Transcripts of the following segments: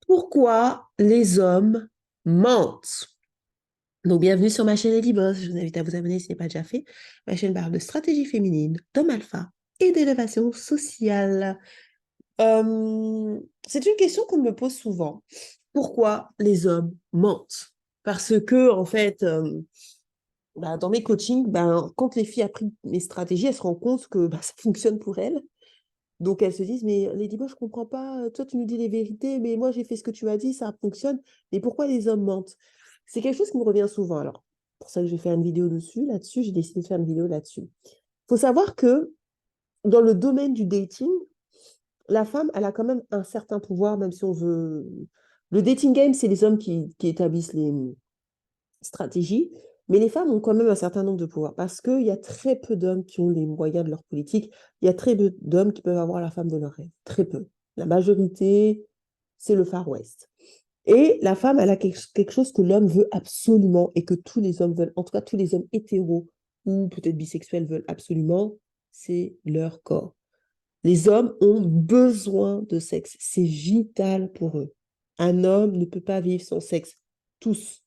Pourquoi les hommes mentent? Donc, bienvenue sur ma chaîne Lady Boss. Je vous invite à vous abonner si ce n'est pas déjà fait. Ma chaîne parle de stratégie féminine, d'homme alpha et d'élévation sociale. C'est une question qu'on me pose souvent. Pourquoi les hommes mentent? Parce que, en fait, dans mes coachings, quand les filles apprennent mes stratégies, elles se rendent compte que ça fonctionne pour elles. Donc elles se disent, mais Lady Boss, je comprends pas, toi tu nous dis les vérités, mais moi j'ai fait ce que tu as dit, ça fonctionne, mais pourquoi les hommes mentent? C'est quelque chose qui me revient souvent. Alors, pour ça que je vais faire une vidéo là-dessus, j'ai décidé de faire une vidéo là-dessus. Il faut savoir que dans le domaine du dating, la femme, elle a quand même un certain pouvoir, même si on veut... Le dating game, c'est les hommes qui établissent les stratégies, mais les femmes ont quand même un certain nombre de pouvoirs, parce qu'il y a très peu d'hommes qui ont les moyens de leur politique, il y a très peu d'hommes qui peuvent avoir la femme de leur rêve, très peu. La majorité, c'est le Far West. Et la femme, elle a quelque chose que l'homme veut absolument et que tous les hommes veulent, en tout cas tous les hommes hétéros ou peut-être bisexuels veulent absolument, c'est leur corps. Les hommes ont besoin de sexe, c'est vital pour eux. Un homme ne peut pas vivre sans sexe, tous.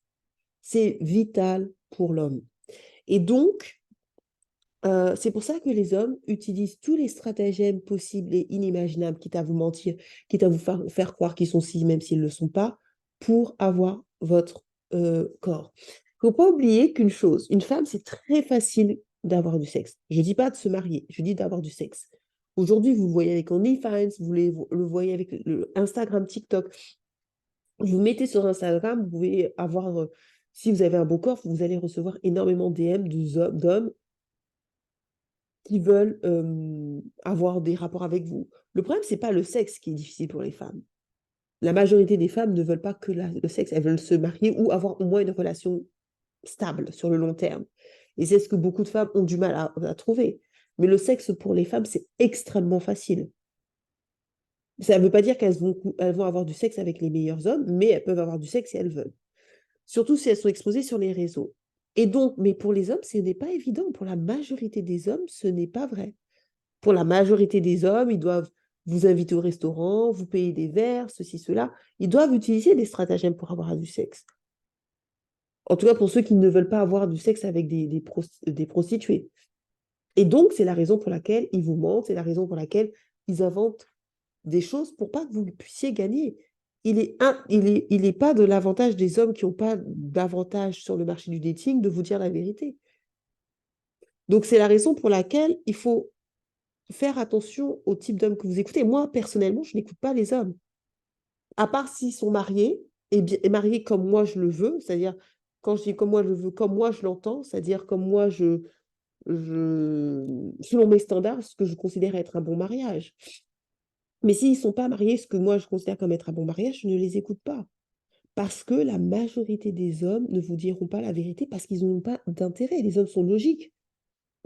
C'est vital pour l'homme. Et donc, c'est pour ça que les hommes utilisent tous les stratagèmes possibles et inimaginables, quitte à vous mentir, quitte à vous faire croire qu'ils sont si, même s'ils ne le sont pas, pour avoir votre corps. Il ne faut pas oublier qu'une chose, une femme, c'est très facile d'avoir du sexe. Je ne dis pas de se marier, je dis d'avoir du sexe. Aujourd'hui, vous le voyez avec OnlyFans, le voyez avec le Instagram, TikTok. Vous mettez sur Instagram, vous pouvez avoir, si vous avez un beau corps, vous allez recevoir énormément de DM d'hommes qui veulent avoir des rapports avec vous. Le problème, c'est pas le sexe qui est difficile pour les femmes. La majorité des femmes ne veulent pas que le sexe, elles veulent se marier ou avoir au moins une relation stable sur le long terme. Et c'est ce que beaucoup de femmes ont du mal à trouver. Mais le sexe pour les femmes, c'est extrêmement facile. Ça ne veut pas dire elles vont avoir du sexe avec les meilleurs hommes, mais elles peuvent avoir du sexe si elles veulent. Surtout si elles sont exposées sur les réseaux. Et donc, mais pour les hommes, ce n'est pas évident. Pour la majorité des hommes, ce n'est pas vrai. Pour la majorité des hommes, ils doivent vous inviter au restaurant, vous payer des verres, ceci, cela. Ils doivent utiliser des stratagèmes pour avoir du sexe. En tout cas, pour ceux qui ne veulent pas avoir du sexe avec des prostituées. Et donc, c'est la raison pour laquelle ils vous mentent, c'est la raison pour laquelle ils inventent des choses pour pas que vous puissiez gagner. Il est pas de l'avantage des hommes qui n'ont pas d'avantage sur le marché du dating de vous dire la vérité. Donc, c'est la raison pour laquelle il faut faire attention au type d'homme que vous écoutez. Moi, personnellement, je n'écoute pas les hommes. À part s'ils sont mariés, et mariés comme moi je le veux, c'est-à-dire, quand je dis comme moi je le veux, comme moi je l'entends, c'est-à-dire comme moi selon mes standards, ce que je considère être un bon mariage. Mais s'ils ne sont pas mariés, ce que moi je considère comme être un bon mariage, je ne les écoute pas. Parce que la majorité des hommes ne vous diront pas la vérité parce qu'ils n'ont pas d'intérêt. Les hommes sont logiques.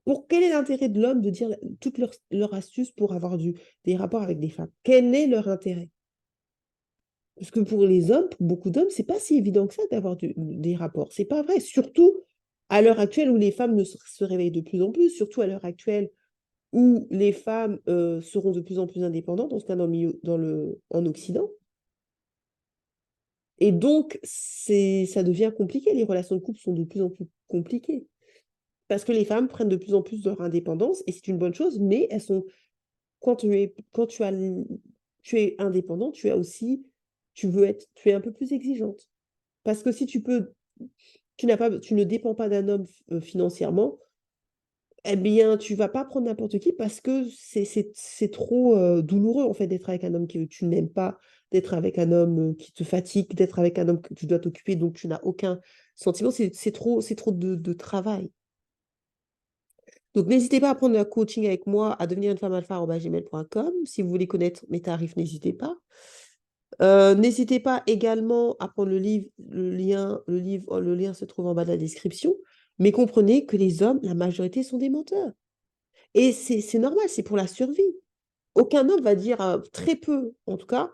Pour quel est l'intérêt de l'homme de dire toutes leurs astuces pour avoir des rapports avec des femmes? Quel est leur intérêt? Parce que pour les hommes, pour beaucoup d'hommes, c'est pas si évident que ça d'avoir des rapports. C'est pas vrai. Surtout à l'heure actuelle où les femmes se réveillent de plus en plus, surtout à l'heure actuelle où les femmes seront de plus en plus indépendantes, en tout cas en Occident. Et donc, ça devient compliqué. Les relations de couple sont de plus en plus compliquées. Parce que les femmes prennent de plus en plus leur indépendance, et c'est une bonne chose, mais elles sont, quand tu es indépendant, tu as aussi, tu es un peu plus exigeante. Parce que si tu ne dépends pas d'un homme financièrement, eh bien, tu vas pas prendre n'importe qui parce que c'est trop douloureux, en fait, d'être avec un homme que tu n'aimes pas, d'être avec un homme qui te fatigue, d'être avec un homme que tu dois t'occuper, donc tu n'as aucun sentiment. C'est trop de travail. Donc, n'hésitez pas à prendre un coaching avec moi à devenir une femme alpha@gmail.com. Si vous voulez connaître mes tarifs, n'hésitez pas. N'hésitez pas également à prendre le livre, le lien se trouve en bas de la description. Mais comprenez que les hommes, la majorité sont des menteurs. Et c'est normal, c'est pour la survie. Aucun homme va dire, très peu en tout cas,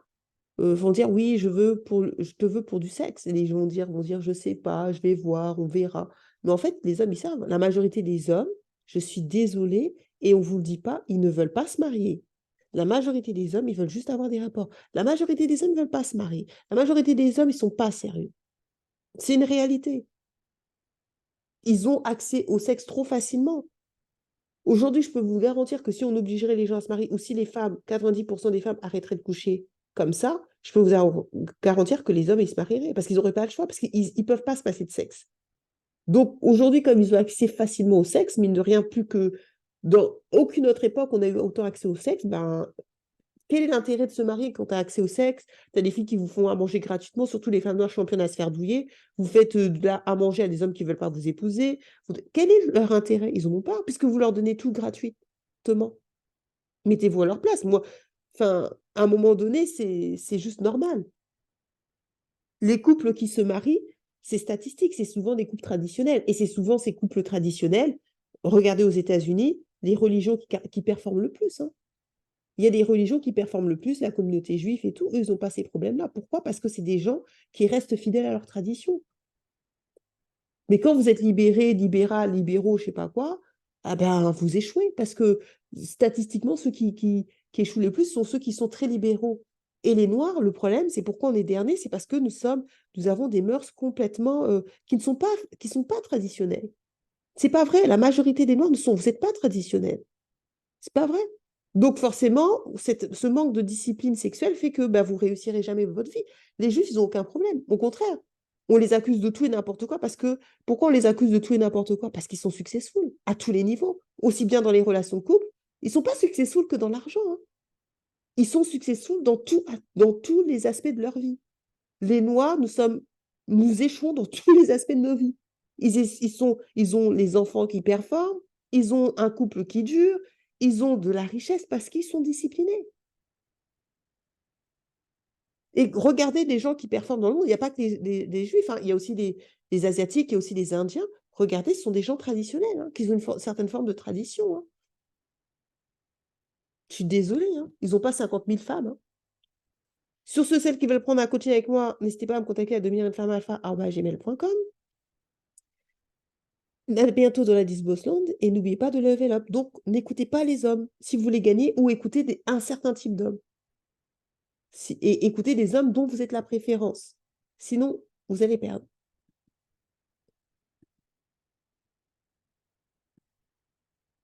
vont dire oui, je te veux pour du sexe. Et les gens vont dire, je sais pas, je vais voir, on verra. Mais en fait, les hommes, ils savent. La majorité des hommes, je suis désolée, et on ne vous le dit pas, ils ne veulent pas se marier. La majorité des hommes, ils veulent juste avoir des rapports. La majorité des hommes ne veulent pas se marier. La majorité des hommes, ils ne sont pas sérieux. C'est une réalité. Ils ont accès au sexe trop facilement. Aujourd'hui, je peux vous garantir que si on obligerait les gens à se marier, ou si les femmes, 90% des femmes arrêteraient de coucher comme ça, je peux vous garantir que les hommes, ils se marieraient, parce qu'ils n'auraient pas le choix, parce qu'ils ne peuvent pas se passer de sexe. Donc aujourd'hui, comme ils ont accès facilement au sexe, mine de rien, plus que dans aucune autre époque, on a eu autant accès au sexe, ben, quel est l'intérêt de se marier quand tu as accès au sexe? Tu as des filles qui vous font à manger gratuitement, surtout les femmes noires championnes à se faire douiller. Vous faites à manger à des hommes qui ne veulent pas vous épouser. Quel est leur intérêt? Ils n'en ont pas, puisque vous leur donnez tout gratuitement. Mettez-vous à leur place. Moi, enfin, à un moment donné, c'est juste normal. Les couples qui se marient, c'est statistique, c'est souvent des couples traditionnels. Et c'est souvent ces couples traditionnels, regardez aux États-Unis, les religions qui performent le plus. Hein. Il y a des religions qui performent le plus, la communauté juive et tout, eux, ils n'ont pas ces problèmes-là. Pourquoi? Parce que c'est des gens qui restent fidèles à leur tradition. Mais quand vous êtes libéré, libéral, libéraux, je ne sais pas quoi, ah ben, vous échouez parce que statistiquement, ceux qui échouent le plus sont ceux qui sont très libéraux. Et les Noirs, le problème, c'est pourquoi on est dernier, c'est parce que nous avons des mœurs complètement qui sont pas traditionnelles. C'est pas vrai. La majorité des Noirs vous n'êtes pas traditionnels. C'est pas vrai. Donc forcément, ce manque de discipline sexuelle fait que bah, vous réussirez jamais votre vie. Les Juifs, ils n'ont aucun problème. Au contraire, on les accuse de tout et n'importe quoi parce que... Pourquoi on les accuse de tout et n'importe quoi? Parce qu'ils sont successful à tous les niveaux. Aussi bien dans les relations de couple, ils ne sont pas successful que dans l'argent. Hein. Ils sont successful dans tous les aspects de leur vie. Les Noirs, nous échouons dans tous les aspects de nos vies. Ils ont les enfants qui performent, ils ont un couple qui dure, ils ont de la richesse parce qu'ils sont disciplinés. Et regardez les gens qui performent dans le monde, il n'y a pas que les Juifs, hein, il y a aussi les Asiatiques, il y a aussi les Indiens. Regardez, ce sont des gens traditionnels, hein, qui ont une certaine forme de tradition. Hein. Je suis désolée, hein, ils n'ont pas 50 000 femmes. Hein. Sur ceux, celles qui veulent prendre un coaching avec moi, n'hésitez pas à me contacter à devenirunefemmealpha@gmail.com. À bientôt dans la Disbosland et n'oubliez pas de level up. Donc, n'écoutez pas les hommes si vous voulez gagner ou écoutez un certain type d'hommes. Et écoutez des hommes dont vous êtes la préférence. Sinon, vous allez perdre.